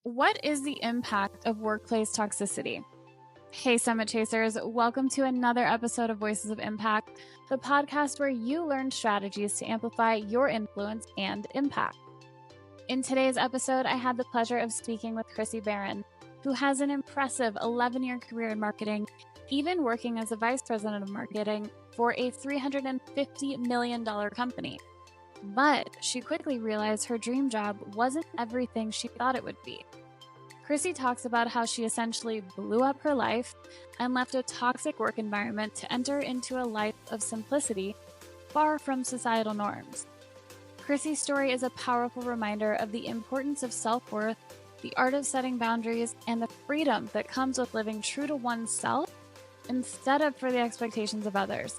What is the impact of workplace toxicity? Hey, Summit Chasers, welcome to another episode of Voices of Impact, the podcast where you learn strategies to amplify your influence and impact. In today's episode, I had the pleasure of speaking with Chrissy Barron, who has an impressive 11-year career in marketing, even working as a vice president of marketing for a $350 million company. But she quickly realized her dream job wasn't everything she thought it would be. Chrissy talks about how she essentially blew up her life and left a toxic work environment to enter into a life of simplicity, far from societal norms. Chrissy's story is a powerful reminder of the importance of self-worth, the art of setting boundaries, and the freedom that comes with living true to oneself instead of for the expectations of others.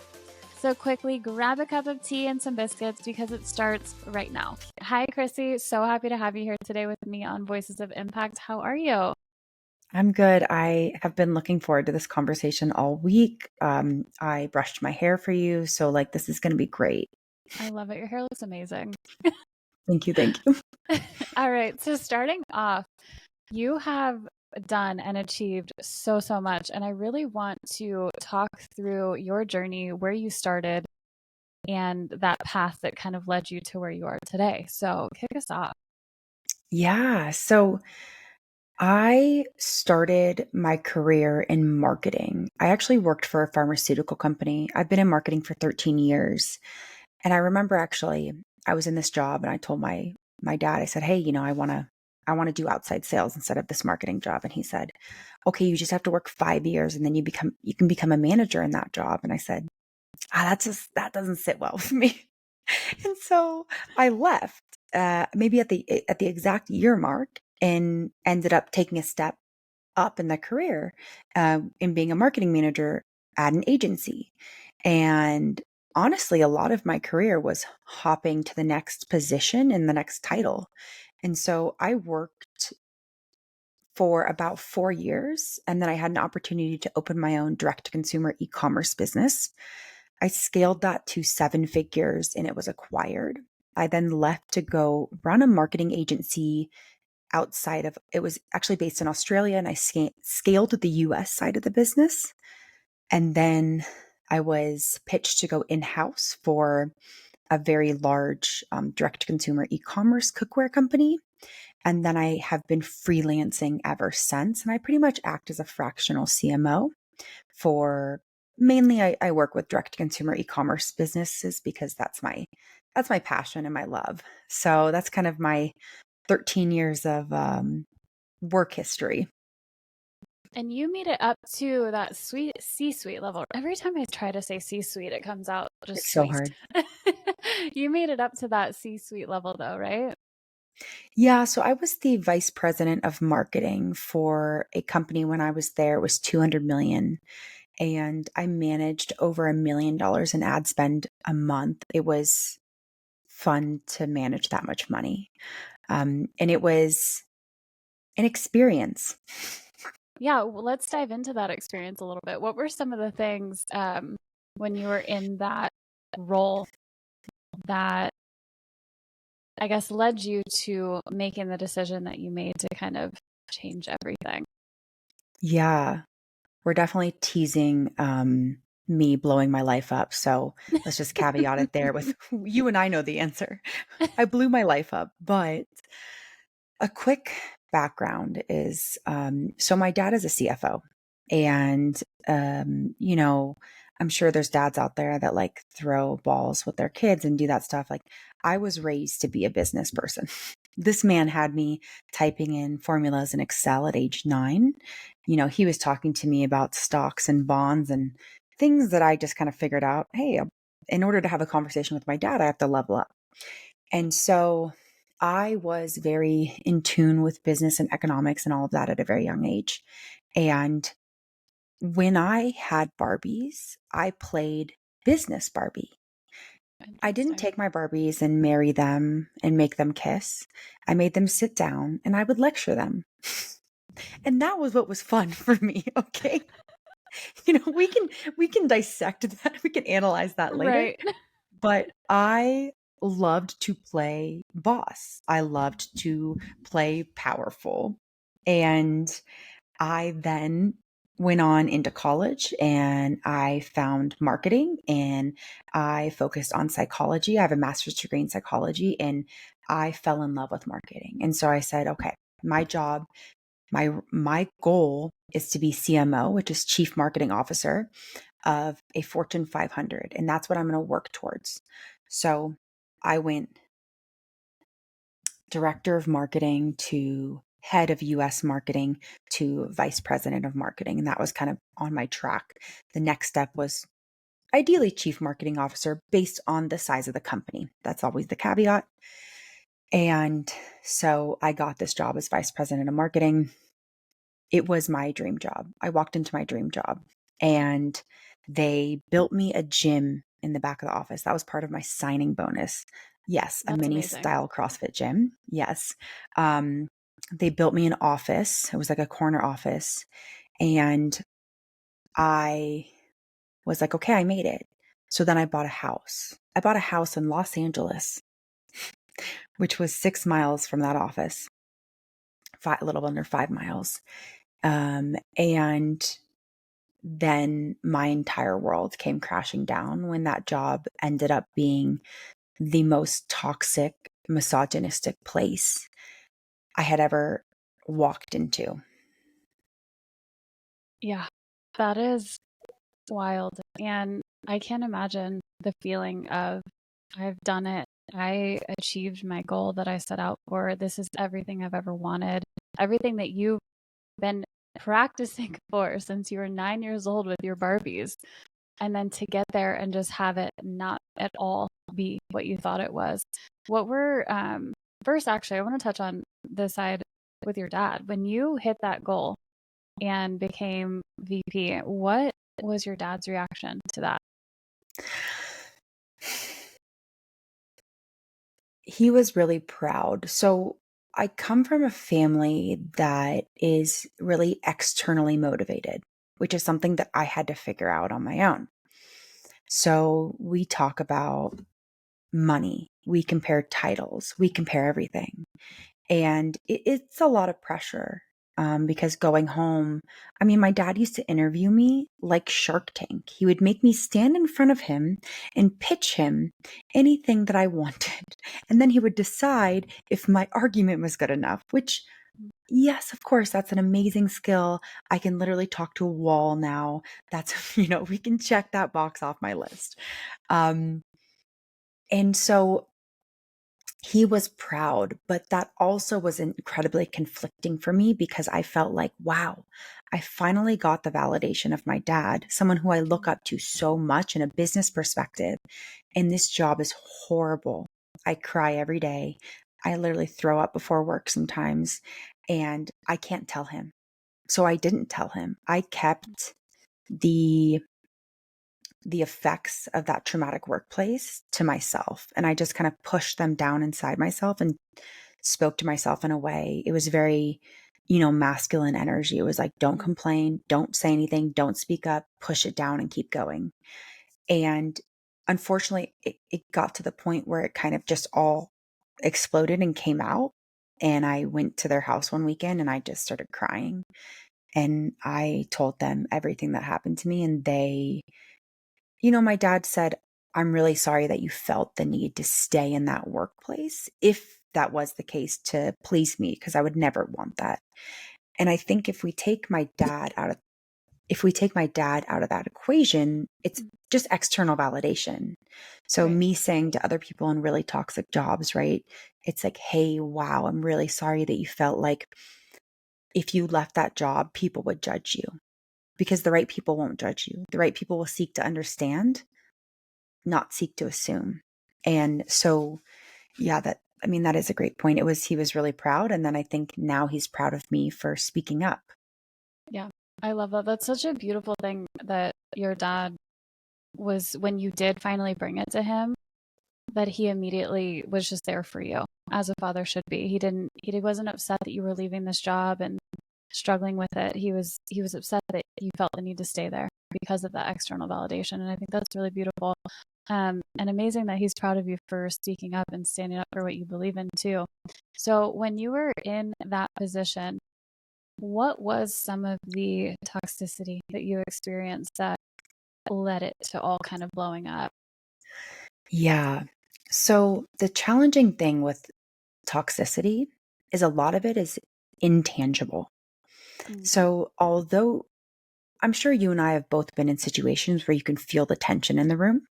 So quickly grab a cup of tea and some biscuits because it starts right now. Hi, Chrissy. So happy to have you here today with me on Voices of Impact. How are you? I'm good. I have been looking forward to this conversation all week. I brushed my hair for you, so this is going to be great. I love it. Your hair looks amazing. Thank you. Thank you. All right. So starting off, you have done and achieved so much. And I really want to talk through your journey, where you started, and that path that kind of led you to where you are today. So kick us off. Yeah. So I started my career in marketing. I actually worked for a pharmaceutical company. I've been in marketing for 13 years. And I remember actually I was in this job and I told my dad, I said, "Hey, I want to do outside sales instead of this marketing job." And he said, "Okay, you just have to work 5 years and then you can become a manager in that job." And I said, that doesn't sit well with me." And so I left, maybe at the exact year mark, and ended up taking a step up in the career, in being a marketing manager at an agency. And honestly, a lot of my career was hopping to the next position and the next title. And so I worked for about 4 years, and then I had an opportunity to open my own direct to consumer e-commerce business. I scaled that to 7 figures and it was acquired. I then left to go run a marketing agency outside of, it was actually based in Australia, and I scaled the US side of the business. And then I was pitched to go in-house for a very large direct to consumer e-commerce cookware company. And then I have been freelancing ever since. And I pretty much act as a fractional CMO for mainly I work with direct to consumer e-commerce businesses because that's my passion and my love. So that's kind of my 13 years of work history. And you made it up to that sweet C-suite level. Every time I try to say C-suite, it comes out just It's so sweet. hard. You made it up to that C-suite level though, right? Yeah, so I was the vice president of marketing for a company when I was there. It was 200 million, and I managed over $1 million in ad spend a month. It was fun to manage that much money. And it was an experience. Yeah, well, let's dive into that experience a little bit. What were some of the things when you were in that role that I guess led you to making the decision that you made to kind of change everything? Yeah, we're definitely teasing me blowing my life up. So let's just caveat it there with you and I know the answer. I blew my life up, but a quick background is so my dad is a CFO, and I'm sure there's dads out there that throw balls with their kids and do that stuff. I was raised to be a business person. This man had me typing in formulas in Excel at age 9. He was talking to me about stocks and bonds and things that I just kind of figured out, hey, in order to have a conversation with my dad, I have to level up. And so I was very in tune with business and economics and all of that at a very young age. And when I had Barbies, I played business Barbie. I didn't Interesting. take my Barbies and marry them and make them kiss. I made them sit down and I would lecture them. And that was what was fun for me, okay? We can dissect that. We can analyze that later. Right. But I loved to play boss. I loved to play powerful. And I then went on into college and I found marketing and I focused on psychology. I have a master's degree in psychology and I fell in love with marketing. And so I said, okay, my job, my goal is to be CMO, which is Chief Marketing Officer of a Fortune 500. And that's what I'm going to work towards. So I went director of marketing to head of US marketing to vice president of marketing. And that was kind of on my track. The next step was ideally chief marketing officer based on the size of the company. That's always the caveat. And so I got this job as vice president of marketing. It was my dream job. I walked into my dream job and they built me a gym in the back of the office. That was part of my signing bonus. Yes, a That's mini amazing. style CrossFit gym. Yes. They built me an office. It was like a corner office. And I was like, okay, I made it. So then I bought a house. I bought a house in Los Angeles, which was 6 miles from that office, a little under 5 miles. And then my entire world came crashing down when that job ended up being the most toxic, misogynistic place I had ever walked into. Yeah, that is wild. And I can't imagine the feeling of, I've done it. I achieved my goal that I set out for. This is everything I've ever wanted, everything that you've been practicing for since you were 9 years old with your Barbies. And then to get there and just have it not at all be what you thought it was. What were, first, actually, I want to touch on this side with your dad. When you hit that goal and became VP, what was your dad's reaction to that? He was really proud. So I come from a family that is really externally motivated, which is something that I had to figure out on my own. So we talk about money, we compare titles, we compare everything. And it's a lot of pressure because going home, I mean, my dad used to interview me like Shark Tank. He would make me stand in front of him and pitch him anything that I wanted. And then he would decide if my argument was good enough, which, yes, of course, that's an amazing skill. I can literally talk to a wall now. That's, we can check that box off my list. Um, and so he was proud, but that also was incredibly conflicting for me because I felt like, wow, I finally got the validation of my dad, someone who I look up to so much in a business perspective. And this job is horrible. I cry every day. I literally throw up before work sometimes, and I can't tell him. So I didn't tell him. I kept the effects of that traumatic workplace to myself. And I just kind of pushed them down inside myself and spoke to myself in a way. It was very, masculine energy. It was like, don't complain, don't say anything, don't speak up, push it down and keep going. And unfortunately, it got to the point where it kind of just all exploded and came out. And I went to their house one weekend and I just started crying. And I told them everything that happened to me. And my dad said, I'm really sorry that you felt the need to stay in that workplace, if that was the case, to please me, because I would never want that. And I think if we take my dad out of that equation, it's just external validation. So Right. me saying to other people in really toxic jobs, right? It's like, hey, wow, I'm really sorry that you felt like if you left that job, people would judge you, because the right people won't judge you. The right people will seek to understand, not seek to assume. And so, yeah, that is a great point. He was really proud. And then I think now he's proud of me for speaking up. Yeah, I love that. That's such a beautiful thing that your dad was, when you did finally bring it to him, that he immediately was just there for you, as a father should be. He wasn't upset that you were leaving this job and struggling with it. He was upset that you felt the need to stay there because of that external validation. And I think that's really beautiful. And amazing that he's proud of you for speaking up and standing up for what you believe in too. So when you were in that position, What was some of the toxicity that you experienced that led it to all kind of blowing up? Yeah. So the challenging thing with toxicity is a lot of it is intangible. Mm. So although I'm sure you and I have both been in situations where you can feel the tension in the room,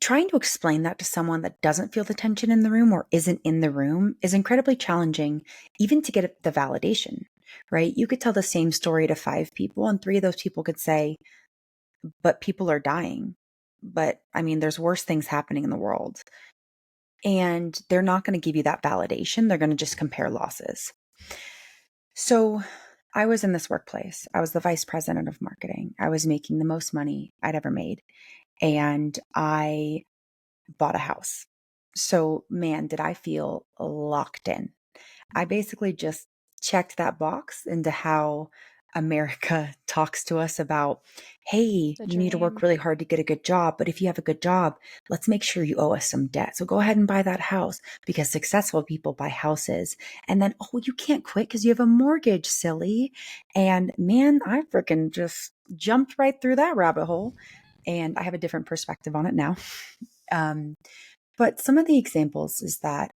trying to explain that to someone that doesn't feel the tension in the room or isn't in the room is incredibly challenging, even to get the validation, right? You could tell the same story to 5 people, and 3 of those people could say, but people are dying. But I mean, there's worse things happening in the world. And they're not going to give you that validation. They're going to just compare losses. So I was in this workplace. I was the vice president of marketing. I was making the most money I'd ever made. And I bought a house. So, man, did I feel locked in. I basically just checked that box into how America talks to us about, hey, The you need to work dream. really hard to get a good job. But if you have a good job, let's make sure you owe us some debt. So go ahead and buy that house because successful people buy houses. And then, oh, you can't quit because you have a mortgage, silly. And man, I freaking just jumped right through that rabbit hole. And I have a different perspective on it now. Um, but some of the examples is that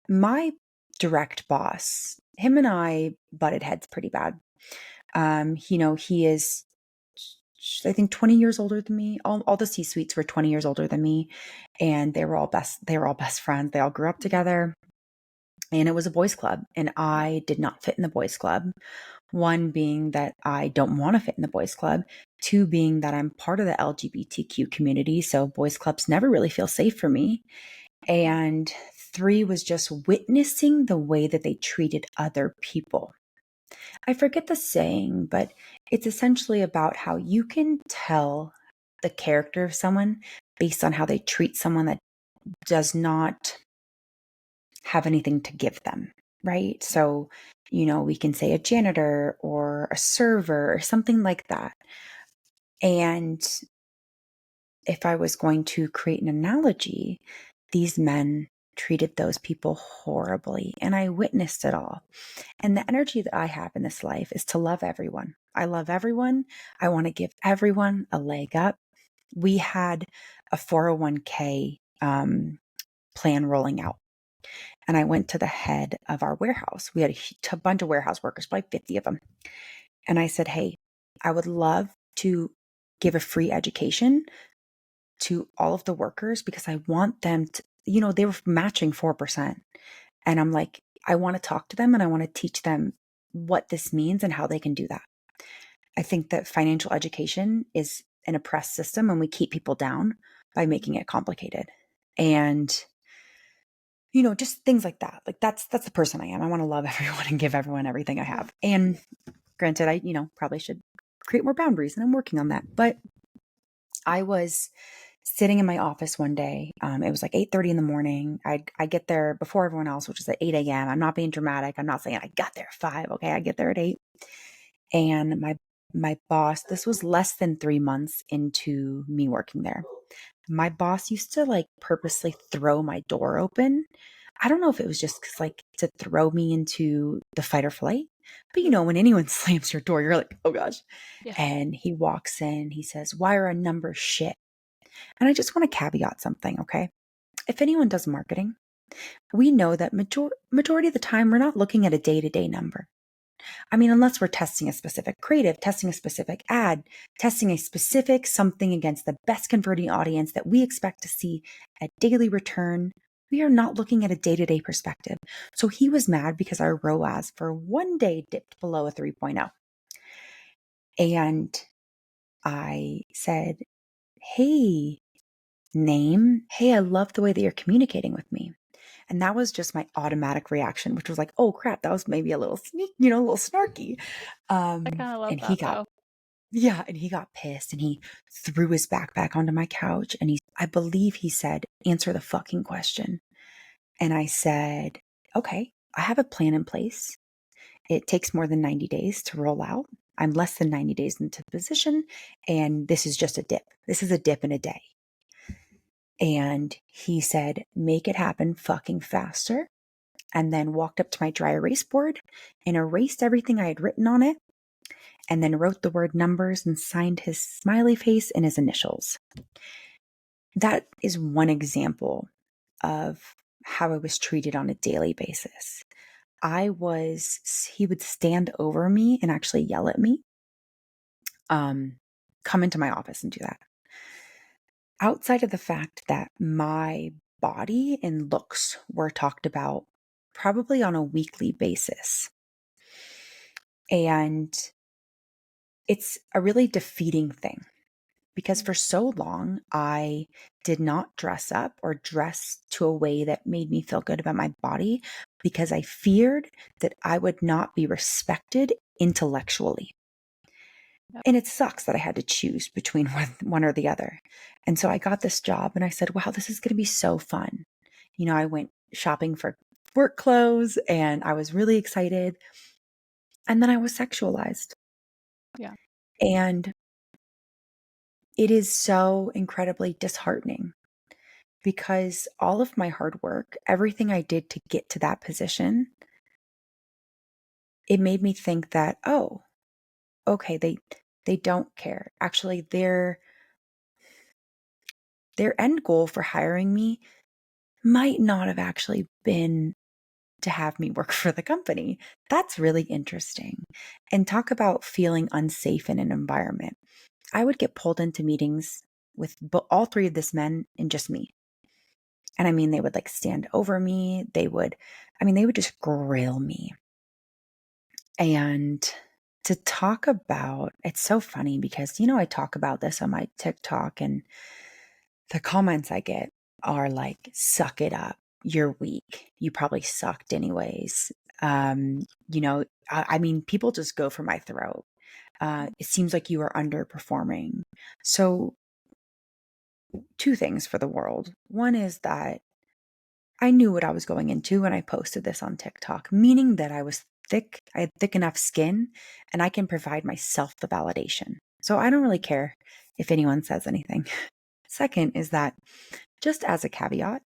my direct boss, him and I butted heads pretty bad. He is, I think, 20 years older than me. All the C-suites were 20 years older than me, and they were all best friends. They all grew up together, and it was a boys' club, and I did not fit in the boys' club. One being that I don't want to fit in the boys' club. Two being that I'm part of the LGBTQ community, so boys' clubs never really feel safe for me. And 3 was just witnessing the way that they treated other people. I forget the saying, but it's essentially about how you can tell the character of someone based on how they treat someone that does not have anything to give them, right? So, we can say a janitor or a server or something like that. And if I was going to create an analogy, these men treated those people horribly, and I witnessed it all. And the energy that I have in this life is to love everyone. I love everyone. I want to give everyone a leg up. We had a 401k plan rolling out, and I went to the head of our warehouse. We had a bunch of warehouse workers, probably 50 of them. And I said, hey, I would love to give a free education to all of the workers because I want them to, they were matching 4%. And I'm like, I want to talk to them and I want to teach them what this means and how they can do that. I think that financial education is an oppressed system and we keep people down by making it complicated. And, just things like that. Like that's the person I am. I want to love everyone and give everyone everything I have. And granted, I, probably should create more boundaries and I'm working on that. But I was sitting in my office one day. It was like 8:30 in the morning. I get there before everyone else, which is at 8 a.m. I'm not being dramatic. I'm not saying I got there at 5. Okay, I get there at 8. And my boss, this was less than 3 months into me working there. My boss used to like purposely throw my door open. I don't know if it was just like to throw me into the fight or flight, but when anyone slams your door, you're like, oh gosh. Yeah. And he walks in, he says, why are our numbers shit? And I just want to caveat something, okay? If anyone does marketing, we know that majority of the time we're not looking at a day-to-day number. I mean, unless we're testing a specific creative, testing a specific ad, testing a specific something against the best converting audience that we expect to see a daily return, we are not looking at a day-to-day perspective. So he was mad because our ROAS for one day dipped below a 3.0. And I said, hey, name, hey, I love the way that you're communicating with me. And that was just my automatic reaction, which was like, oh crap, that was maybe a little sneak, a little snarky. I kind of love And he that got, though. yeah, and he got pissed and he threw his backpack onto my couch and I believe he said, answer the fucking question. And I said, okay, I have a plan in place. It takes more than 90 days to roll out. I'm less than 90 days into the position. And this is just a dip. This is a dip in a day. And he said, make it happen fucking faster. and then walked up to my dry erase board and erased everything I had written on it, and then wrote the word numbers and signed his smiley face and his initials. That is one example of how I was treated on a daily basis. He would stand over me and actually yell at me. Come into my office and do that. Outside of the fact that my body and looks were talked about probably on a weekly basis. And it's a really defeating thing because for so long, I did not dress up or dress to a way that made me feel good about my body because I feared that I would not be respected intellectually. And it sucks that I had to choose between one or the other. And so I got this job and I said, wow, this is going to be so fun. I went shopping for work clothes and I was really excited. And then I was sexualized. Yeah. And it is so incredibly disheartening because all of my hard work, everything I did to get to that position, it made me think that, oh, okay, they don't care. Actually, their end goal for hiring me might not have actually been to have me work for the company. That's really interesting. And talk about feeling unsafe in an environment. I would get pulled into meetings with all three of these men and just me. And I mean, they would stand over me. They would just grill me. And to talk about, it's so funny because, I talk about this on my TikTok and the comments I get are like, suck it up. You're weak. You probably sucked anyways. People just go for my throat. It seems like you are underperforming. So, two things for the world. One is that I knew what I was going into when I posted this on TikTok, meaning that I had thick enough skin and I can provide myself the validation. So I don't really care if anyone says anything. Second is that just as a caveat,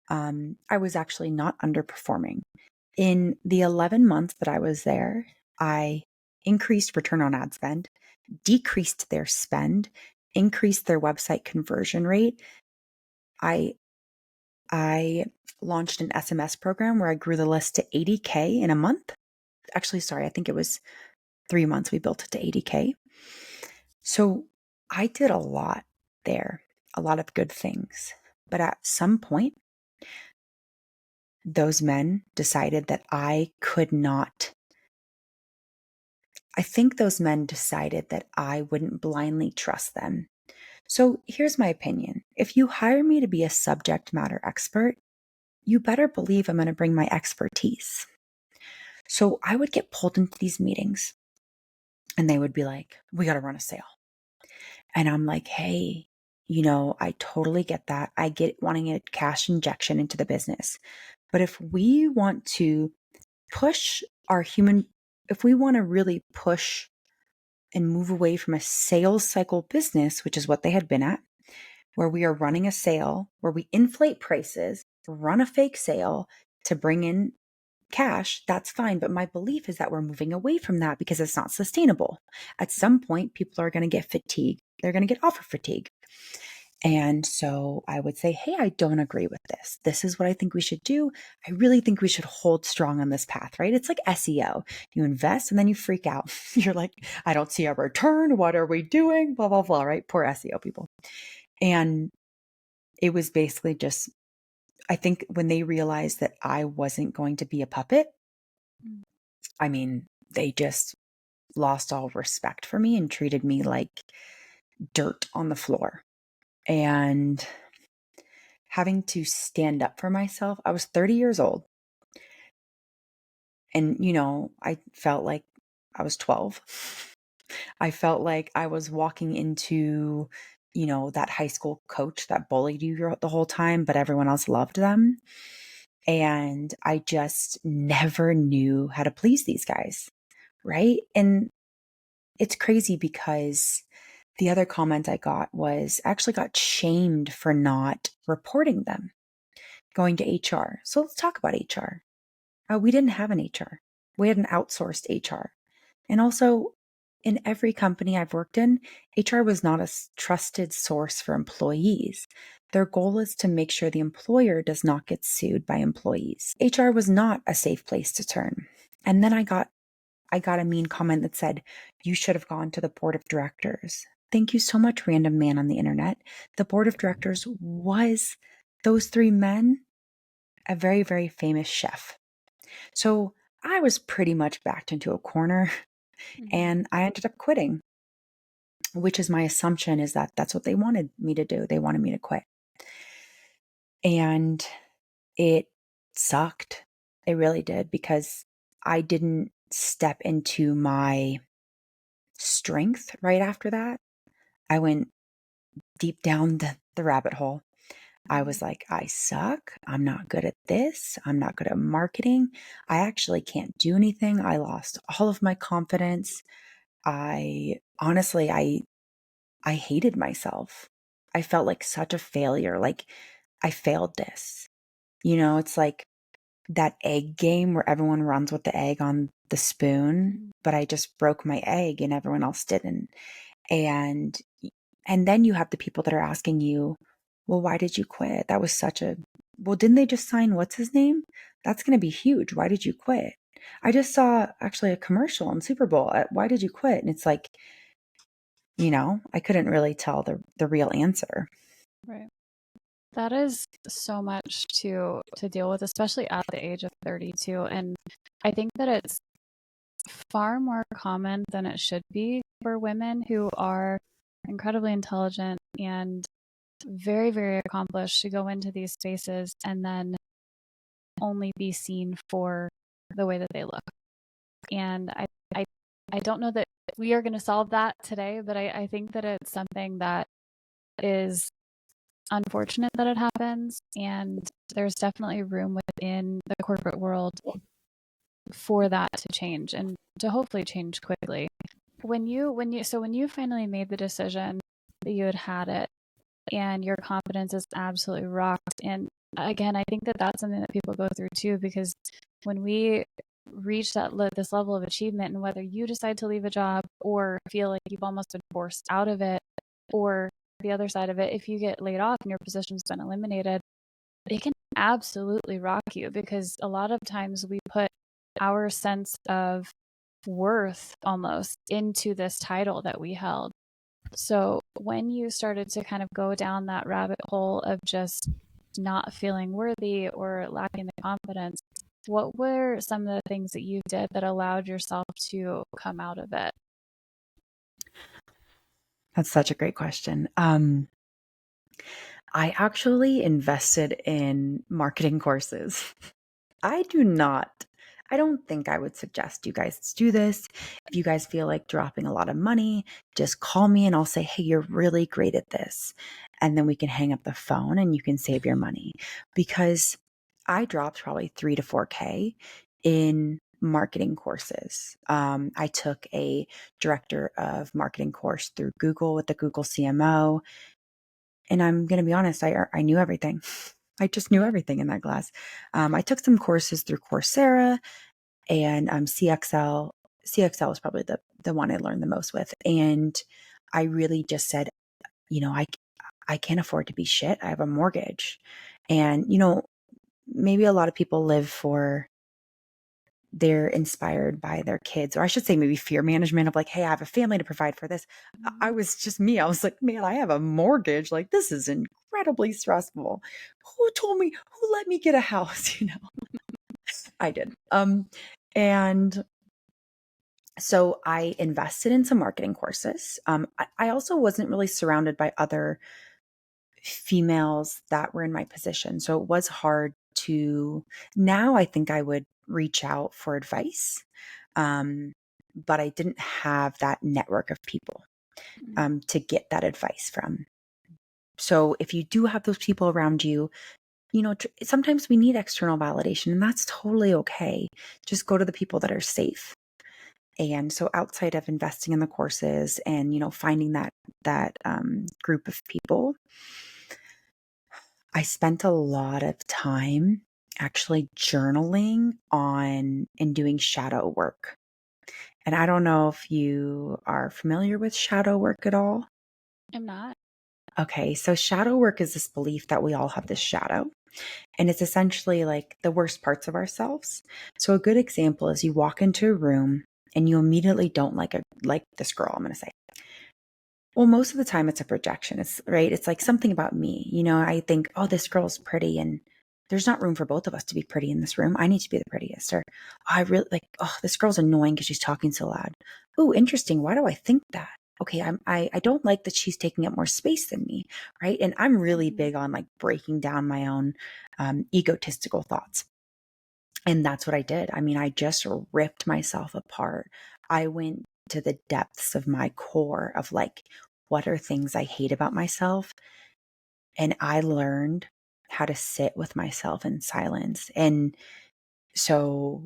I was actually not underperforming. In the 11 months that I was there, I increased return on ad spend, decreased their spend, increased their website conversion rate. I launched an SMS program where I grew the list to 80K in a month. Actually, sorry, I think it was 3 months we built it to 80K. So I did a lot there, a lot of good things. But at some point, those men decided that I could not. I think those men decided that I wouldn't blindly trust them. So here's my opinion. If you hire me to be a subject matter expert, you better believe I'm going to bring my expertise. So I would get pulled into these meetings and they would be like, we got to run a sale. And I'm like, hey, I totally get that. I get wanting a cash injection into the business. But if we want to if we want to really push and move away from a sales cycle business, which is what they had been at, where we are running a sale, where we inflate prices, run a fake sale to bring in cash, that's fine. But my belief is that we're moving away from that because it's not sustainable. At some point, people are going to get fatigued. They're going to get offer fatigue. And so I would say, hey, I don't agree with this. This is what I think we should do. I really think we should hold strong on this path, right? It's like SEO. You invest and then you freak out. You're like, I don't see a return. What are we doing? Blah, blah, blah, right? Poor SEO people. And it was basically just, I think when they realized that I wasn't going to be a puppet, they just lost all respect for me and treated me like dirt on the floor. And having to stand up for myself, I was 30 years old. And, I felt like I was 12. I felt like I was walking into, that high school coach that bullied you the whole time, but everyone else loved them. And I just never knew how to please these guys. Right. And it's crazy because the other comment I got was I actually got shamed for not reporting them, going to HR. So let's talk about HR. We didn't have an HR. We had an outsourced HR. And also, in every company I've worked in, HR was not a trusted source for employees. Their goal is to make sure the employer does not get sued by employees. HR was not a safe place to turn. And then I got a mean comment that said, "You should have gone to the board of directors." Thank you so much, random man on the internet. The board of directors was those three men, a very, very famous chef. So I was pretty much backed into a corner and I ended up quitting, which is my assumption is that that's what they wanted me to do. They wanted me to quit. And it sucked. It really did because I didn't step into my strength right after that. I went deep down the rabbit hole. I was like, I suck. I'm not good at this. I'm not good at marketing. I actually can't do anything. I lost all of my confidence. I honestly, I hated myself. I felt like such a failure. Like I failed this. It's like that egg game where everyone runs with the egg on the spoon, but I just broke my egg and everyone else didn't. And then you have the people that are asking you, well, why did you quit? That was well, didn't they just sign what's his name? That's going to be huge. Why did you quit? I just saw actually a commercial on Super Bowl. Why did you quit? And it's like, I couldn't really tell the real answer. Right. That is so much to deal with, especially at the age of 32. And I think that it's far more common than it should be for women who are incredibly intelligent and very, very accomplished to go into these spaces and then only be seen for the way that they look. And I don't know that we are going to solve that today, but I think that it's something that is unfortunate that it happens. And there's definitely room within the corporate world for that to change and to hopefully change quickly. When you finally made the decision that you had it and your confidence is absolutely rocked. And again, I think that that's something that people go through too, because when we reach this level of achievement, and whether you decide to leave a job or feel like you've almost been forced out of it, or the other side of it, if you get laid off and your position's been eliminated, it can absolutely rock you, because a lot of times we put our sense of worth almost into this title that we held. So when you started to kind of go down that rabbit hole of just not feeling worthy or lacking the confidence, what were some of the things that you did that allowed yourself to come out of it? That's such a great question. I actually invested in marketing courses. I don't think I would suggest you guys do this. If you guys feel like dropping a lot of money, just call me and I'll say, hey, you're really great at this. And then we can hang up the phone and you can save your money. Because I dropped probably 3 to 4K in marketing courses. I took a director of marketing course through Google with the Google CMO. And I'm going to be honest, I knew everything. I just knew everything in that class. I took some courses through Coursera and CXL. CXL was probably the one I learned the most with. And I really just said, I can't afford to be shit. I have a mortgage. And, maybe a lot of people they're inspired by their kids, or I should say maybe fear management of like, hey, I have a family to provide for this. I was just me. I was like, man, I have a mortgage. Like, this is incredibly stressful. Who let me get a house? I did. And so I invested in some marketing courses. I also wasn't really surrounded by other females that were in my position. So it was hard now I think I would reach out for advice. But I didn't have that network of people to get that advice from. So if you do have those people around you, sometimes we need external validation, and that's totally okay. Just go to the people that are safe. And so outside of investing in the courses and, finding that group of people, I spent a lot of time actually journaling on and doing shadow work. And I don't know if you are familiar with shadow work at all. I'm not. Okay, so shadow work is this belief that we all have this shadow, and it's essentially like the worst parts of ourselves. So a good example is you walk into a room and you immediately don't like this girl, I'm going to say. Well, most of the time it's a projection. It's right. It's like something about me. I think, oh, this girl's pretty and there's not room for both of us to be pretty in this room. I need to be the prettiest. Or oh, I really like, oh, this girl's annoying because she's talking so loud. Oh, interesting. Why do I think that? Okay, I don't like that she's taking up more space than me, right? And I'm really big on like breaking down my own egotistical thoughts. And that's what I did. I mean, I just ripped myself apart. I went to the depths of my core of like, what are things I hate about myself? And I learned how to sit with myself in silence. And so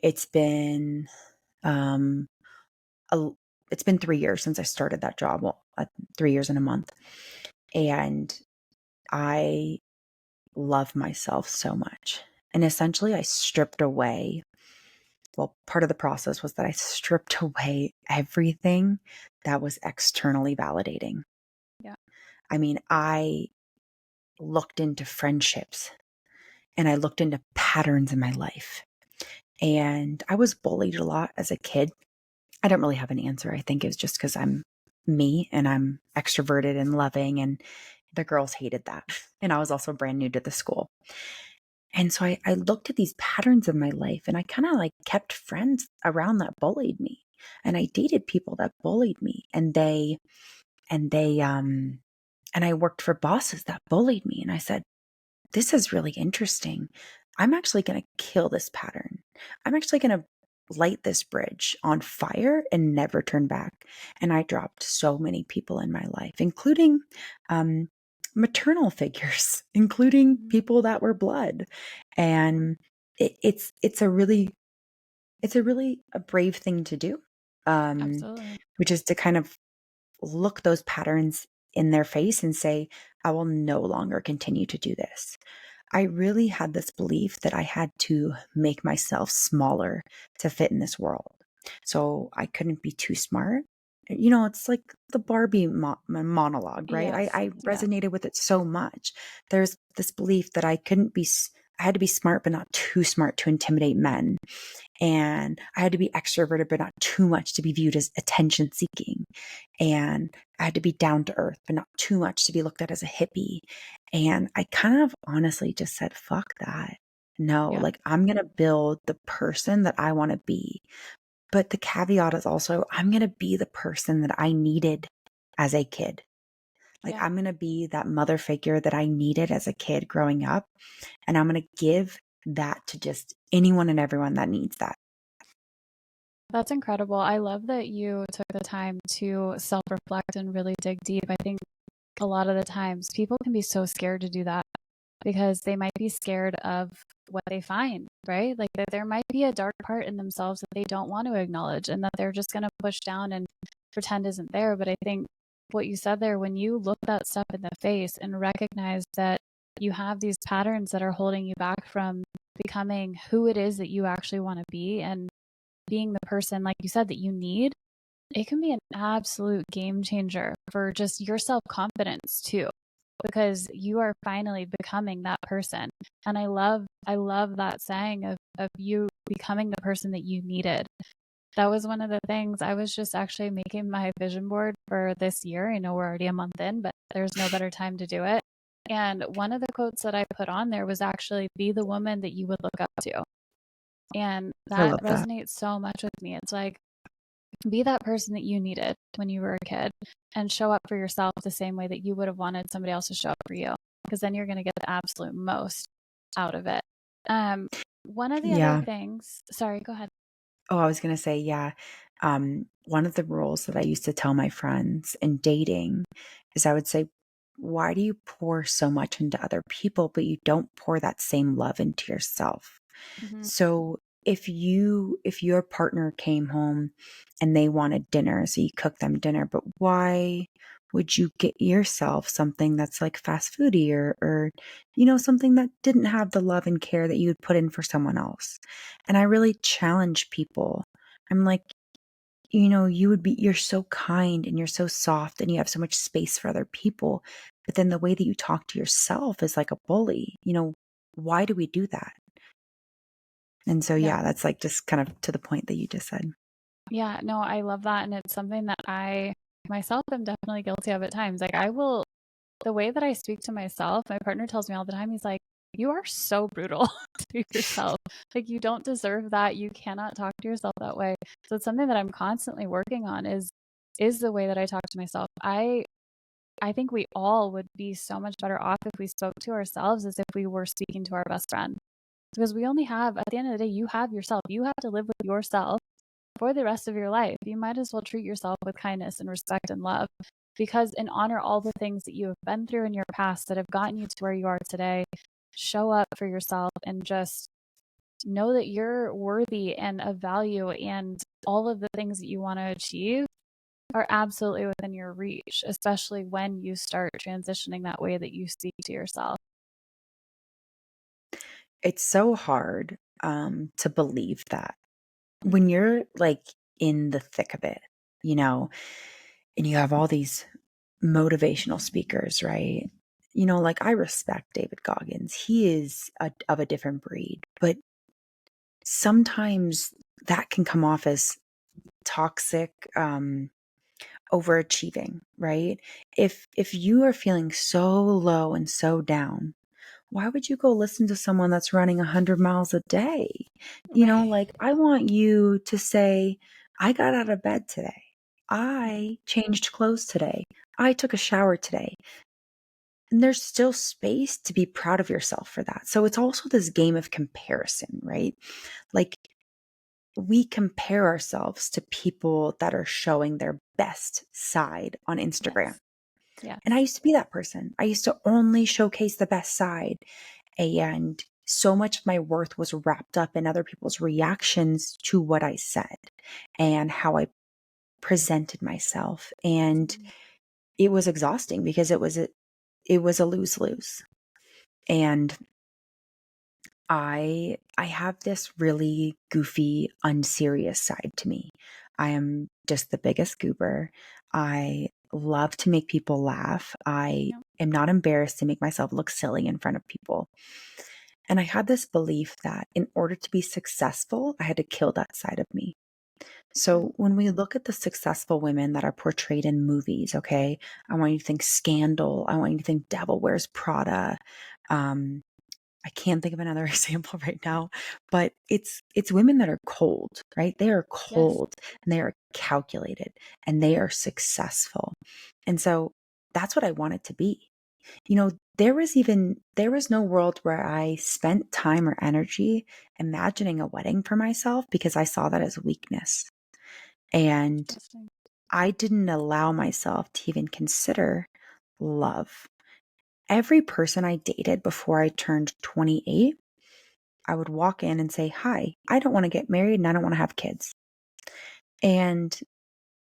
it's been, um, it's been 3 years since I started that job. Well, 3 years and a month. And I love myself so much. And essentially, I stripped away. Well, part of the process was that I stripped away everything that was externally validating. Yeah. I mean, I looked into friendships and I looked into patterns in my life. And I was bullied a lot as a kid. I don't really have an answer. I think it was just because I'm me and I'm extroverted and loving, and the girls hated that. And I was also brand new to the school. And so I looked at these patterns of my life and I kind of like kept friends around that bullied me. And I dated people that bullied me and they and I worked for bosses that bullied me. And I said, this is really interesting. I'm actually going to kill this pattern. I'm actually going to light this bridge on fire and never turn back. And I dropped so many people in my life, including maternal figures, including people that were blood. And it's a really a brave thing to do, Absolutely. which is to kind of look those patterns in their face and say, I will no longer continue to do this. I really had this belief that I had to make myself smaller to fit in this world. So I couldn't be too smart. It's like the Barbie monologue, right? Yes. I Yeah. resonated with it so much. There's this belief that I had to be smart, but not too smart to intimidate men. And I had to be extroverted, but not too much to be viewed as attention seeking. And I had to be down to earth, but not too much to be looked at as a hippie. And I kind of honestly just said, fuck that. No, Yeah. like I'm going to build the person that I want to be. But the caveat is also, I'm going to be the person that I needed as a kid. Like Yeah. I'm going to be that mother figure that I needed as a kid growing up. And I'm going to give that to just anyone and everyone that needs that. That's incredible. I love that you took the time to self reflect and really dig deep. I think a lot of the times people can be so scared to do that because they might be scared of what they find, right? Like that there might be a dark part in themselves that they don't want to acknowledge and that they're just going to push down and pretend isn't there. But I think what you said there, when you look that stuff in the face and recognize that you have these patterns that are holding you back from becoming who it is that you actually want to be and being the person, like you said, that you need, it can be an absolute game changer for just your self confidence too, because you are finally becoming that person. And I love that saying of you becoming the person that you needed. That was one of the things. I was just actually making my vision board for this year. I know we're already a month in, but there's no better time to do it. And one of the quotes that I put on there was actually be the woman that you would look up to. And I that love that. resonates so much with me. It's like, be that person that you needed when you were a kid and show up for yourself the same way that you would have wanted somebody else to show up for you, because then you're going to get the absolute most out of it. One of the other Yeah. things, sorry, go ahead. Oh, I was going to say, yeah. One of the rules that I used to tell my friends in dating is I would say, why do you pour so much into other people, but you don't pour that same love into yourself? Mm-hmm. So if your partner came home and they wanted dinner, so you cook them dinner, but would you get yourself something that's like fast foody or something that didn't have the love and care that you would put in for someone else? And I really challenge people. I'm like, you're so kind and you're so soft and you have so much space for other people. But then the way that you talk to yourself is like a bully. Why do we do that? And so, Yeah. yeah, that's like just kind of to the point that you just said. Yeah, no, I love that. And it's something that I myself am definitely guilty of at times. Like, the way that I speak to myself, my partner tells me all the time, he's like, you are so brutal to yourself. Like, you don't deserve that. You cannot talk to yourself that way. So it's something that I'm constantly working on is the way that I talk to myself. I think we all would be so much better off if we spoke to ourselves as if we were speaking to our best friend. Because we only have, at the end of the day, you have yourself. You have to live with yourself for the rest of your life. You might as well treat yourself with kindness and respect and love, because and honor all the things that you have been through in your past that have gotten you to where you are today. Show up for yourself and just know that you're worthy and of value, and all of the things that you want to achieve are absolutely within your reach, especially when you start transitioning that way that you speak to yourself. It's so hard to believe that Mm. when you're like in the thick of it, and you have all these motivational speakers, right? Like I respect David Goggins. He is of a different breed, but sometimes that can come off as toxic, overachieving, right? If you are feeling so low and so down, why would you go listen to someone that's running 100 miles a day? Right. Like I want you to say, I got out of bed today. I changed clothes today. I took a shower today. And there's still space to be proud of yourself for that. So it's also this game of comparison, right? Like we compare ourselves to people that are showing their best side on Instagram. Yes. Yes. And I used to be that person. I used to only showcase the best side. And so much of my worth was wrapped up in other people's reactions to what I said and how I presented myself. And it was exhausting because it was a lose-lose. And I have this really goofy, unserious side to me. I am just the biggest goober. I love to make people laugh. I Yep. am not embarrassed to make myself look silly in front of people. And I had this belief that in order to be successful, I had to kill that side of me. Mm. So when we look at the successful women that are portrayed in movies, okay, I want you to think Scandal. I want you to think Devil Wears Prada. Um, I can't think of another example right now, but it's women that are cold, right? They are Yes. cold and they are calculated and they are successful. And so that's what I want it to be. There was no world where I spent time or energy imagining a wedding for myself because I saw that as weakness. And Interesting. I didn't allow myself to even consider love. Every person I dated before I turned 28, I would walk in and say, "Hi, I don't want to get married and I don't want to have kids." And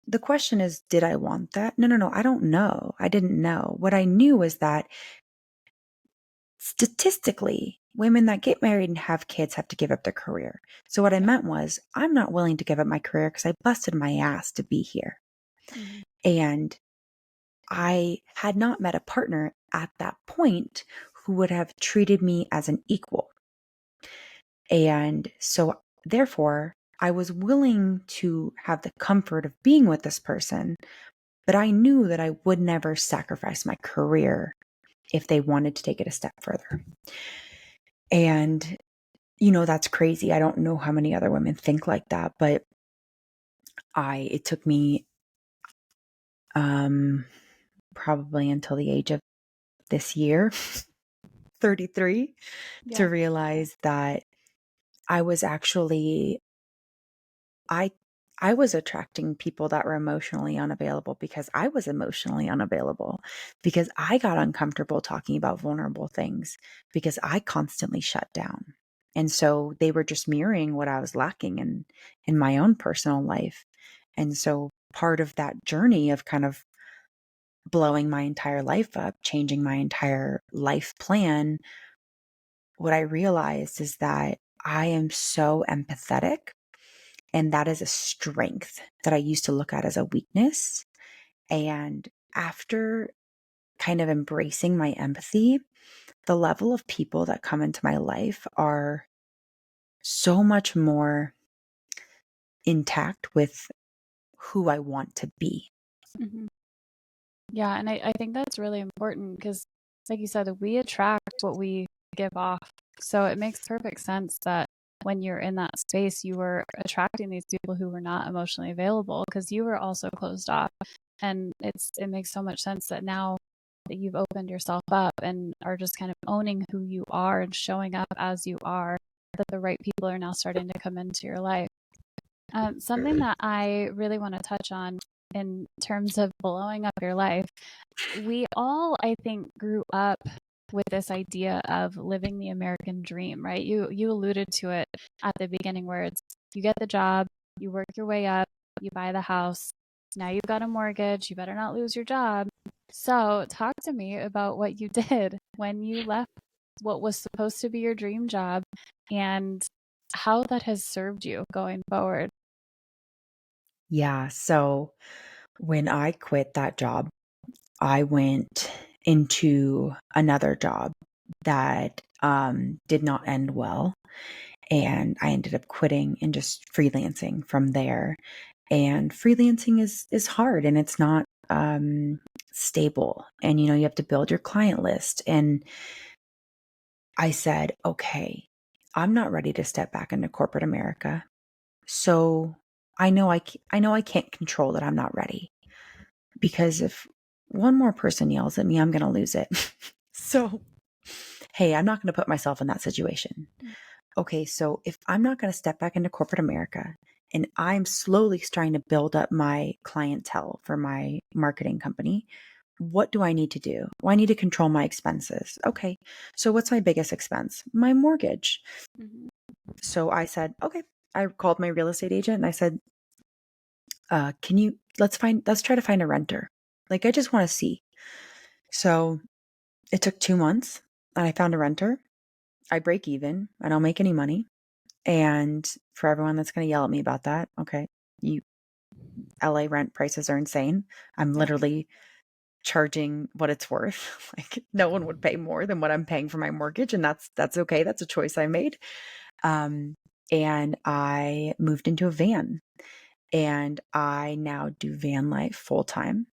the question is, did I want that? No, no, no. I don't know. I didn't know. What I knew was that statistically, women that get married and have kids have to give up their career. So what I Yep. meant was, I'm not willing to give up my career because I busted my ass to be here. Mhm. And I had not met a partner at that point who would have treated me as an equal. And so, therefore, I was willing to have the comfort of being with this person, but I knew that I would never sacrifice my career if they wanted to take it a step further. And, that's crazy. I don't know how many other women think like that, but it took me um, probably until the age of this year, 33, to Yeah. realize that I was actually I I was attracting people that were emotionally unavailable because I was emotionally unavailable, because I got uncomfortable talking about vulnerable things because I constantly shut down. And so they were just mirroring what I was lacking in my own personal life. And so part of that journey of kind of blowing my entire life up, changing my entire life plan, what I realized is that I am so empathetic, and that is a strength that I used to look at as a weakness. And after kind of embracing my empathy, the level of people that come into my life are so much more intact with who I want to be. Mm-hmm. Yeah, and I think that's really important because, like you said, we attract what we give off. So it makes perfect sense that when you're in that space, you were attracting these people who were not emotionally available because you were also closed off. And it makes so much sense that now that you've opened yourself up and are just kind of owning who you are and showing up as you are, that the right people are now starting to come into your life. Something that I really want to touch on in terms of blowing up your life, we all, I think, grew up with this idea of living the American dream, right? You alluded to it at the beginning where it's you get the job, you work your way up, you buy the house, now you've got a mortgage, you better not lose your job. So talk to me about what you did when you left what was supposed to be your dream job and how that has served you going forward. Yeah. So when I quit that job, I went into another job that did not end well. And I ended up quitting and just freelancing from there. And freelancing is hard, and it's not stable. And you have to build your client list. And I said, okay, I'm not ready to step back into corporate America. So I know I can't control that I'm not ready, because if one more person yells at me, I'm going to lose it. So, hey, I'm not going to put myself in that situation. Okay, so if I'm not going to step back into corporate America and I'm slowly trying to build up my clientele for my marketing company, what do I need to do? Well, I need to control my expenses. Okay, so what's my biggest expense? My mortgage. Mm-hmm. So I said, okay, I called my real estate agent and I said, let's try to find a renter. Like, I just want to see. So it took 2 months and I found a renter. I break even. I don't make any money. And for everyone that's going to yell at me about that, okay, you LA rent prices are insane. I'm Yep. literally charging what it's worth. Like, no one would pay more than what I'm paying for my mortgage, and that's okay. That's a choice I made. Um, and I moved into a van, and I now do van life full time.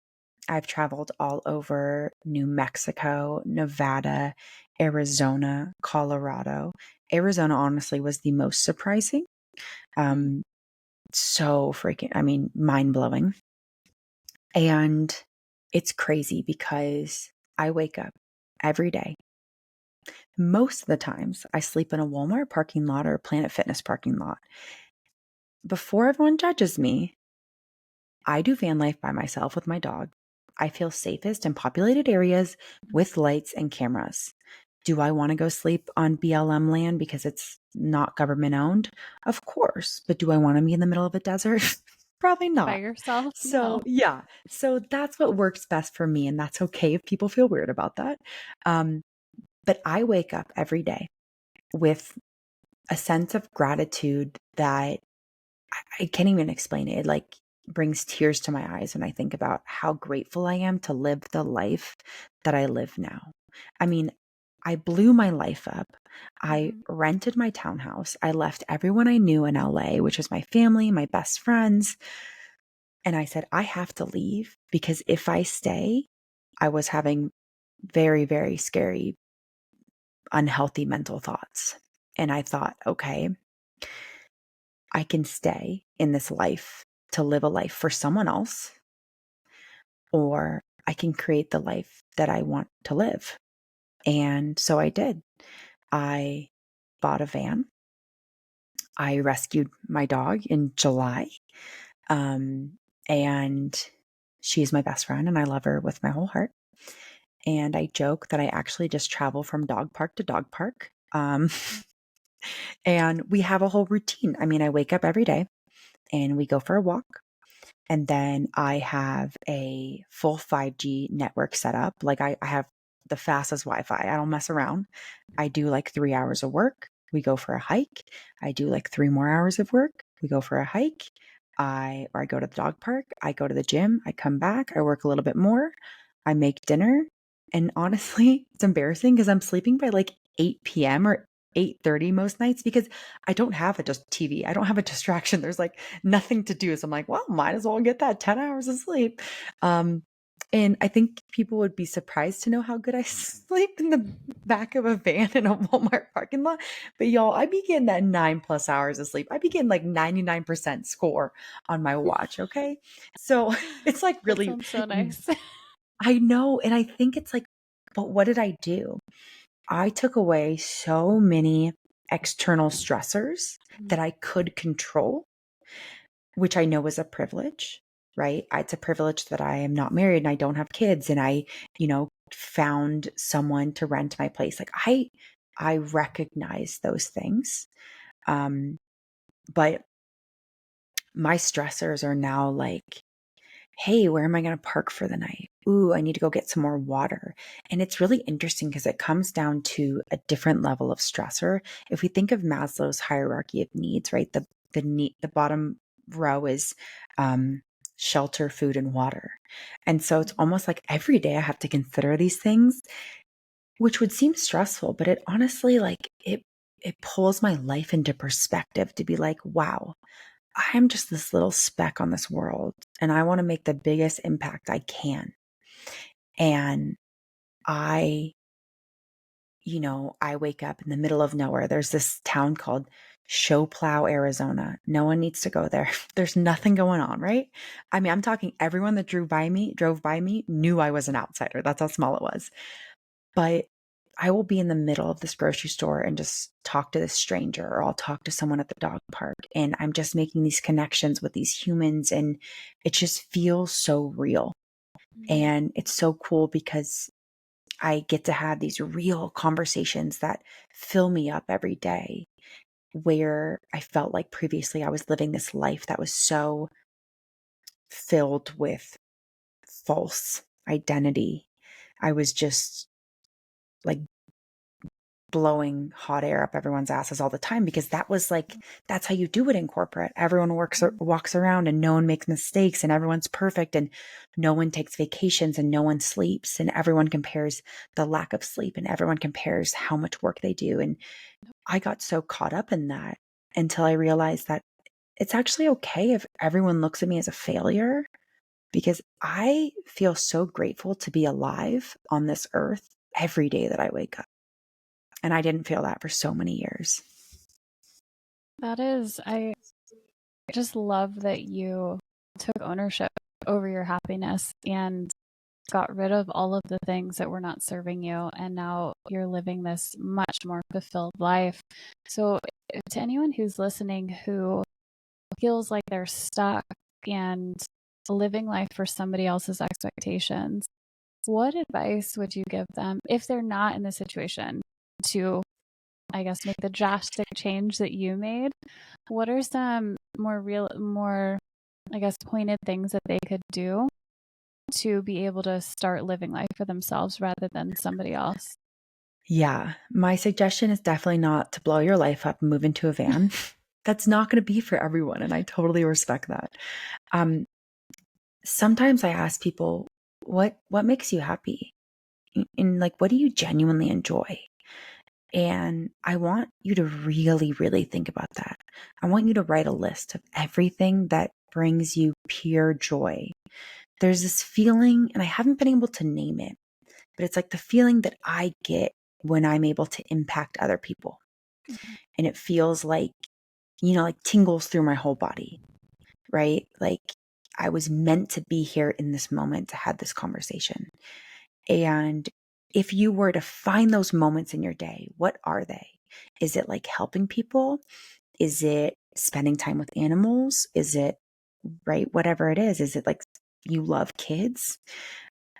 I've traveled all over New Mexico, Nevada, Arizona, Colorado. Arizona honestly was the most surprising. Um, so freaking, I mean, mind blowing. And it's crazy because I wake up every day. Most of the times I sleep in a Walmart parking lot or a Planet Fitness parking lot. Before everyone judges me, I do van life by myself with my dog. I feel safest in populated areas with lights and cameras. Do I want to go sleep on BLM land because it's not government owned? Of course. But do I want to be in the middle of a desert? Probably By not. yourself? So, No. yeah. So that's what works best for me. And that's okay if people feel weird about that. Um, but I wake up every day with a sense of gratitude that I can't even explain it. It like brings tears to my eyes when I think about how grateful I am to live the life that I live now. I mean, I blew my life up. I Mm-hmm. rented my townhouse. I left everyone I knew in LA, which was my family, my best friends. And I said, I have to leave because if I stay, I was having very, very scary, unhealthy mental thoughts. And I thought, okay, I can stay in this life to live a life for someone else, or I can create the life that I want to live. And so I did. I bought a van. I rescued my dog in July. Um, and she's my best friend and I love her with my whole heart. And I joke that I actually just travel from dog park to dog park. And we have a whole routine. I mean, I wake up every day and we go for a walk. And then I have a full 5G network set up. Like I have the fastest Wi-Fi. I don't mess around. I do like 3 hours of work. We go for a hike. I do like 3 more hours of work. We go for a hike. I go to the dog park. I go to the gym. I come back. I work a little bit more. I make dinner. And honestly, it's embarrassing because I'm sleeping by like 8 p.m. or 8:30 most nights because I don't have a just TV. I don't have a distraction. There's like nothing to do. So I'm like, well, might as well get that 10 hours of sleep. And I think people would be surprised to know how good I sleep in the back of a van in a Walmart parking lot. But y'all, I be getting that 9+ hours of sleep. I be getting like 99% score on my watch. Okay. So it's like That really, sounds so nice. I know. And I think it's like, but what did I do? I took away so many external stressors that I could control, which I know is a privilege, right? It's a privilege that I am not married and I don't have kids and I, found someone to rent my place. Like I recognize those things. But my stressors are now like, hey, where am I going to park for the night? Ooh, I need to go get some more water. And it's really interesting because it comes down to a different level of stressor. If we think of Maslow's hierarchy of needs, right? The bottom row is shelter, food, and water. And so it's almost like every day I have to consider these things, which would seem stressful, but it honestly like it pulls my life into perspective to be like, wow, I'm just this little speck on this world and I want to make the biggest impact I can. And I, I wake up in the middle of nowhere. There's this town called Showplow, Arizona. No one needs to go there. There's nothing going on, right? I mean, I'm talking everyone that drove by me knew I was an outsider. That's how small it was. But I will be in the middle of this grocery store and just talk to this stranger, or I'll talk to someone at the dog park. And I'm just making these connections with these humans. And it just feels so real. And it's so cool because I get to have these real conversations that fill me up every day, where I felt like previously I was living this life that was so filled with false identity. I was just like blowing hot air up everyone's asses all the time because that was like, that's how you do it in corporate. Everyone walks around and no one makes mistakes and everyone's perfect and no one takes vacations and no one sleeps and everyone compares the lack of sleep and everyone compares how much work they do. And I got so caught up in that until I realized that it's actually okay if everyone looks at me as a failure, because I feel so grateful to be alive on this earth every day that I wake up. And I didn't feel that for so many years. I just love that you took ownership over your happiness and got rid of all of the things that were not serving you. And now you're living this much more fulfilled life. So, to anyone who's listening who feels like they're stuck and living life for somebody else's expectations, what advice would you give them if they're not in the situation to, I guess, make the drastic change that you made? What are some more, I guess, pointed things that they could do to be able to start living life for themselves rather than somebody else? Yeah, my suggestion is definitely not to blow your life up and move into a van. That's not going to be for everyone, and I totally respect that. Sometimes I ask people, what makes you happy? And like, what do you genuinely enjoy? And I want you to really, really think about that. I want you to write a list of everything that brings you pure joy. There's this feeling, and I haven't been able to name it, but it's like the feeling that I get when I'm able to impact other people. And it feels like, like tingles through my whole body, right? Like I was meant to be here in this moment to have this conversation. And if you were to find those moments in your day, what are they? Is it like helping people? Is it spending time with animals? Is it, right? Whatever it is it like you love kids?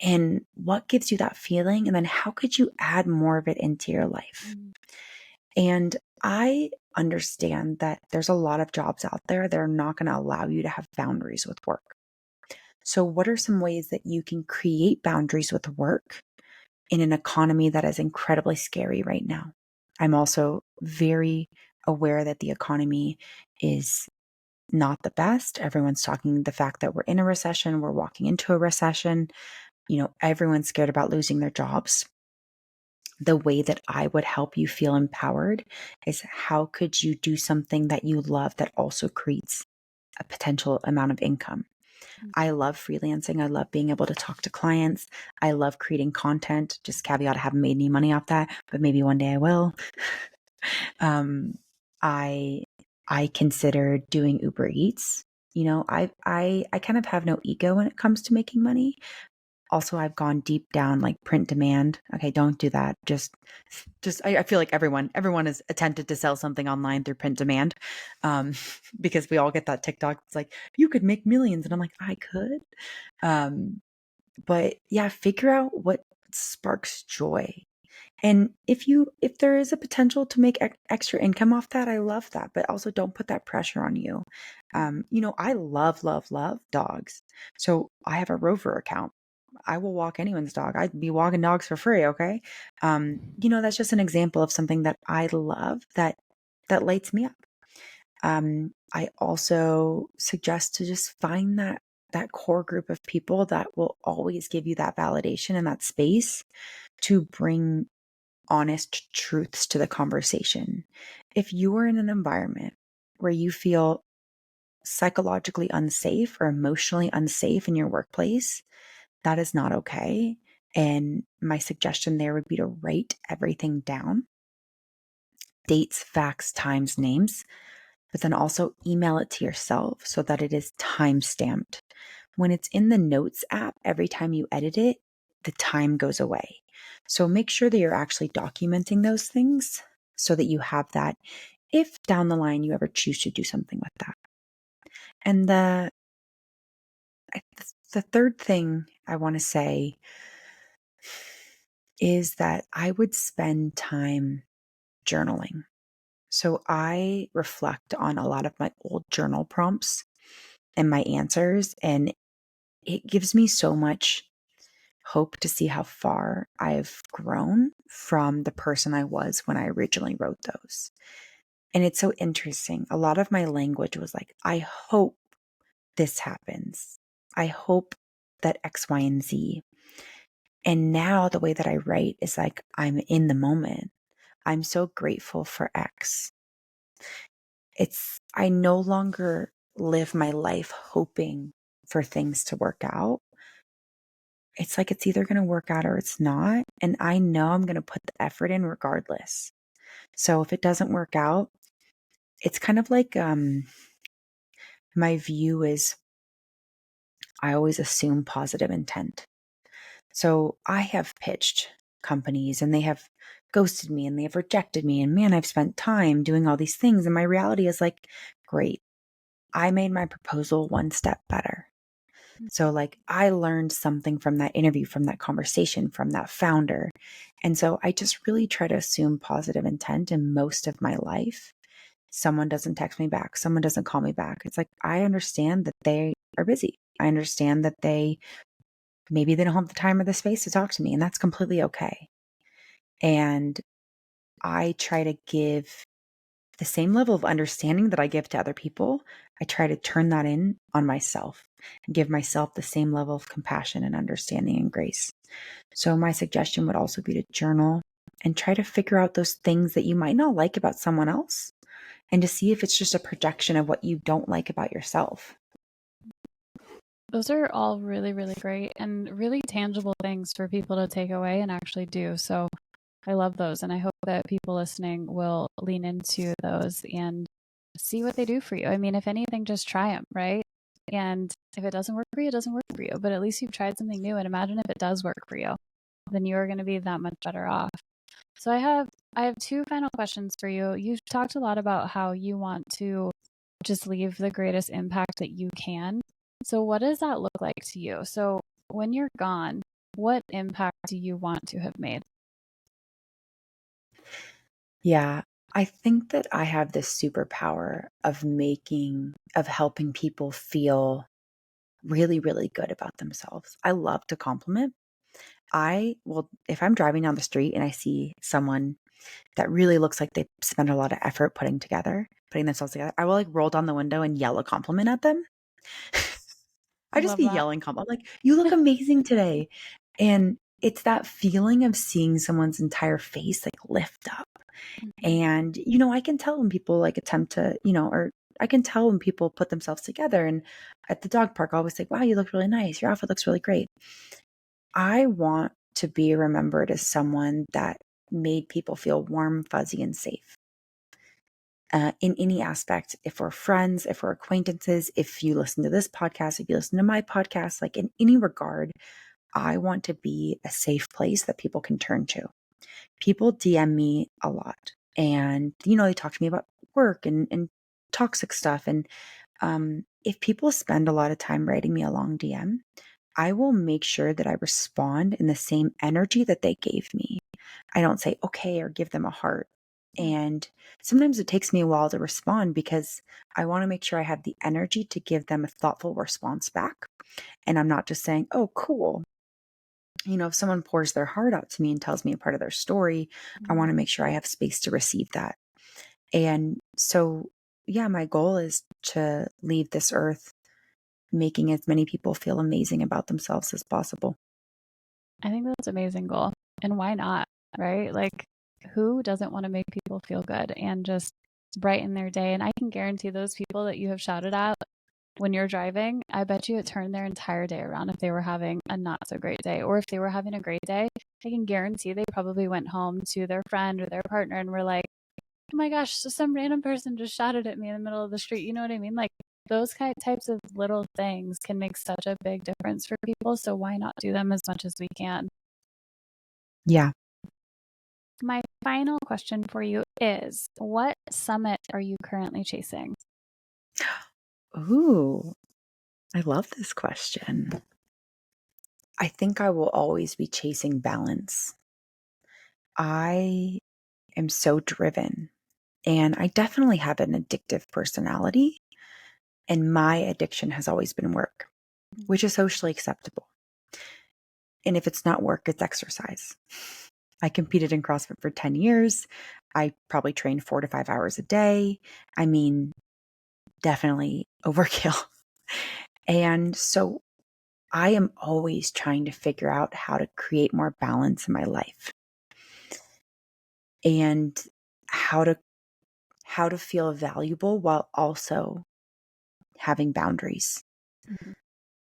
And what gives you that feeling? And then how could you add more of it into your life? And I understand that there's a lot of jobs out there that are not going to allow you to have boundaries with work. So, what are some ways that you can create boundaries with work in an economy that is incredibly scary right now? I'm also very aware that the economy is not the best. Everyone's talking the fact that we're in a recession, we're walking into a recession. Everyone's scared about losing their jobs. The way that I would help you feel empowered is, how could you do something that you love that also creates a potential amount of income? I love freelancing. I love being able to talk to clients. I love creating content. Just caveat, I haven't made any money off that, but maybe one day I will. I I considered doing Uber Eats. I kind of have no ego when it comes to making money. Also, I've gone deep down like print demand. Okay, don't do that. I feel like everyone has attempted to sell something online through print demand, um, because we all get that TikTok. It's like, you could make millions, and I'm like, I could. But yeah, figure out what sparks joy. And if there is a potential to make extra income off that, I love that. But also, don't put that pressure on you. I love dogs. So I have a Rover account. I will walk anyone's dog. I'd be walking dogs for free. Okay. That's just an example of something that I love that lights me up. I also suggest to just find that core group of people that will always give you that validation and that space to bring honest truths to the conversation. If you are in an environment where you feel psychologically unsafe or emotionally unsafe in your workplace, that is not okay. And my suggestion there would be to write everything down: dates, facts, times, names, but then also email it to yourself so that it is time stamped. When it's in the notes app, every time you edit it, the time goes away. So make sure that you're actually documenting those things so that you have that if down the line you ever choose to do something with that. And the third thing I want to say is that I would spend time journaling. So I reflect on a lot of my old journal prompts and my answers, and it gives me so much hope to see how far I've grown from the person I was when I originally wrote those. And it's so interesting. A lot of my language was like, I hope this happens. I hope that X, Y, and Z. And now the way that I write is like, I'm in the moment. I'm so grateful for X. I no longer live my life hoping for things to work out. It's like, it's either going to work out or it's not. And I know I'm going to put the effort in regardless. So if it doesn't work out, it's kind of like, my view is, I always assume positive intent. So I have pitched companies and they have ghosted me and they have rejected me. And man, I've spent time doing all these things. And my reality is like, great, I made my proposal one step better. So like, I learned something from that interview, from that conversation, from that founder. And so I just really try to assume positive intent in most of my life. Someone doesn't text me back. Someone doesn't call me back. It's like, I understand that they are busy. I understand that maybe they don't have the time or the space to talk to me, and that's completely okay. And I try to give the same level of understanding that I give to other people. I try to turn that in on myself and give myself the same level of compassion and understanding and grace. So my suggestion would also be to journal and try to figure out those things that you might not like about someone else, and to see if it's just a projection of what you don't like about yourself. Those are all really, really great and really tangible things for people to take away and actually do. So I love those. And I hope that people listening will lean into those and see what they do for you. I mean, if anything, just try them, right? And if it doesn't work for you, it doesn't work for you. But at least you've tried something new. And imagine if it does work for you, then you are going to be that much better off. So I have two final questions for you. You've talked a lot about how you want to just leave the greatest impact that you can. So what does that look like to you? So when you're gone, what impact do you want to have made? Yeah, I think that I have this superpower of helping people feel really, really good about themselves. I love to compliment. If I'm driving down the street and I see someone that really looks like they spend a lot of effort putting themselves together, I will like roll down the window and yell a compliment at them. I just Love be that. yelling compliment. I'm like, you look amazing today. And it's that feeling of seeing someone's entire face like lift up. Mhm. And, I can tell when people like attempt to, or I can tell when people put themselves together. And at the dog park, I always say, wow, you look really nice. Your outfit looks really great. I want to be remembered as someone that made people feel warm, fuzzy, and safe. In any aspect, if we're friends, if we're acquaintances, if you listen to this podcast, if you listen to my podcast, like in any regard, I want to be a safe place that people can turn to. People DM me a lot and, they talk to me about work and toxic stuff. And if people spend a lot of time writing me a long DM, I will make sure that I respond in the same energy that they gave me. I don't say, okay, or give them a heart. And sometimes it takes me a while to respond because I want to make sure I have the energy to give them a thoughtful response back. And I'm not just saying, oh, cool. If someone pours their heart out to me and tells me a part of their story, I want to make sure I have space to receive that. And so, yeah, my goal is to leave this earth making as many people feel amazing about themselves as possible. I think that's an amazing goal. And why not? Right? Like, who doesn't want to make people feel good and just brighten their day? And I can guarantee those people that you have shouted at when you're driving, I bet you it turned their entire day around if they were having a not so great day. Or if they were having a great day, I can guarantee they probably went home to their friend or their partner and were like, oh my gosh, so some random person just shouted at me in the middle of the street. You know what I mean? Like those types of little things can make such a big difference for people. So why not do them as much as we can? Yeah. My final question for you is, what summit are you currently chasing? Ooh, I love this question. I think I will always be chasing balance. I am so driven, and I definitely have an addictive personality. And my addiction has always been work, which is socially acceptable. And if it's not work, it's exercise. I competed in CrossFit for 10 years. I probably trained 4 to 5 hours a day. I mean, definitely overkill. And so I am always trying to figure out how to create more balance in my life and how to feel valuable while also having boundaries. Mhm.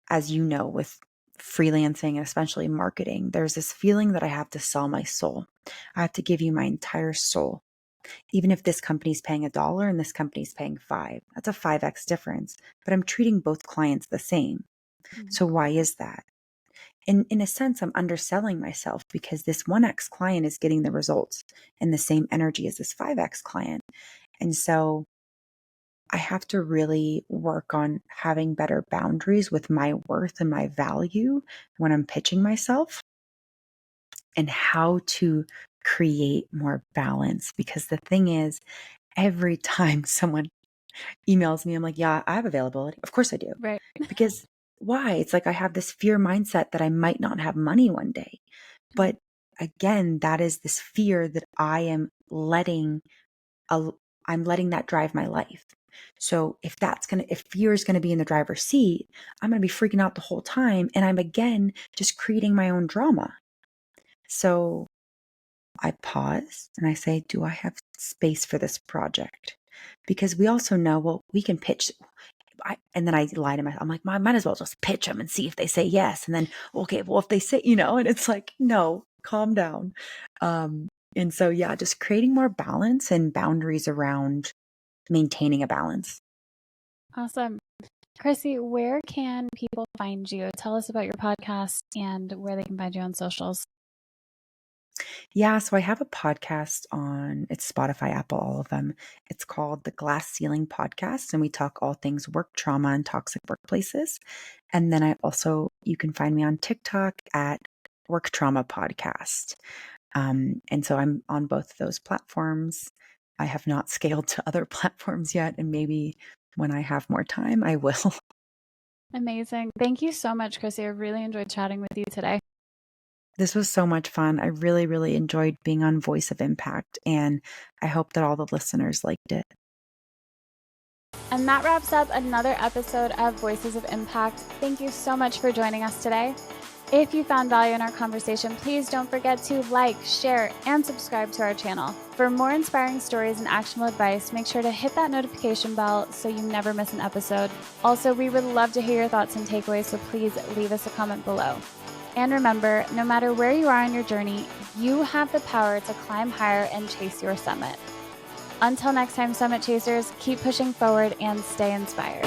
As you know, with freelancing and especially marketing, there's this feeling that I have to sell my soul. I have to give you my entire soul. Even if this company's paying $1 and this company's paying 5, that's a 5x difference. But I'm treating both clients the same. Mhm. So why is that? In a sense, I'm underselling myself because this 1x client is getting the results and the same energy as this 5x client. And so I have to really work on having better boundaries with my worth and my value when I'm pitching myself and how to create more balance. Because the thing is, every time someone emails me, I'm like, yeah, I have availability. Of course I do. Right. Because why? It's like I have this fear mindset that I might not have money one day. But again, that is this fear that I'm letting that drive my life. So if fear is going to be in the driver's seat, I'm going to be freaking out the whole time. And I'm again just creating my own drama. So I pause and I say, do I have space for this project? Because we also know, well, we can pitch. And then I lie to myself. I'm like, I might as well just pitch them and see if they say yes. And then, okay, well, if they say, and it's like, no, calm down. And so, yeah, just creating more balance and boundaries around maintaining a balance. Awesome. Chrissy, where can people find you? Tell us about your podcast and where they can find you on socials. Yeah, so I have a podcast on it's Spotify, Apple, all of them. It's called the Glass Ceiling Podcast, and we talk all things work trauma and toxic workplaces. And then you can find me on TikTok at Work Trauma Podcast. And so I'm on both of those platforms. I have not scaled to other platforms yet, and maybe when I have more time, I will. Amazing. Thank you so much, Chrissy. I really enjoyed chatting with you today. This was so much fun. I really, really enjoyed being on Voice of Impact, and I hope that all the listeners liked it. And that wraps up another episode of Voices of Impact. Thank you so much for joining us today. If you found value in our conversation, please don't forget to like, share, and subscribe to our channel. For more inspiring stories and actionable advice, make sure to hit that notification bell so you never miss an episode. Also, we would love to hear your thoughts and takeaways, so please leave us a comment below. And remember, no matter where you are on your journey, you have the power to climb higher and chase your summit. Until next time, Summit Chasers, keep pushing forward and stay inspired.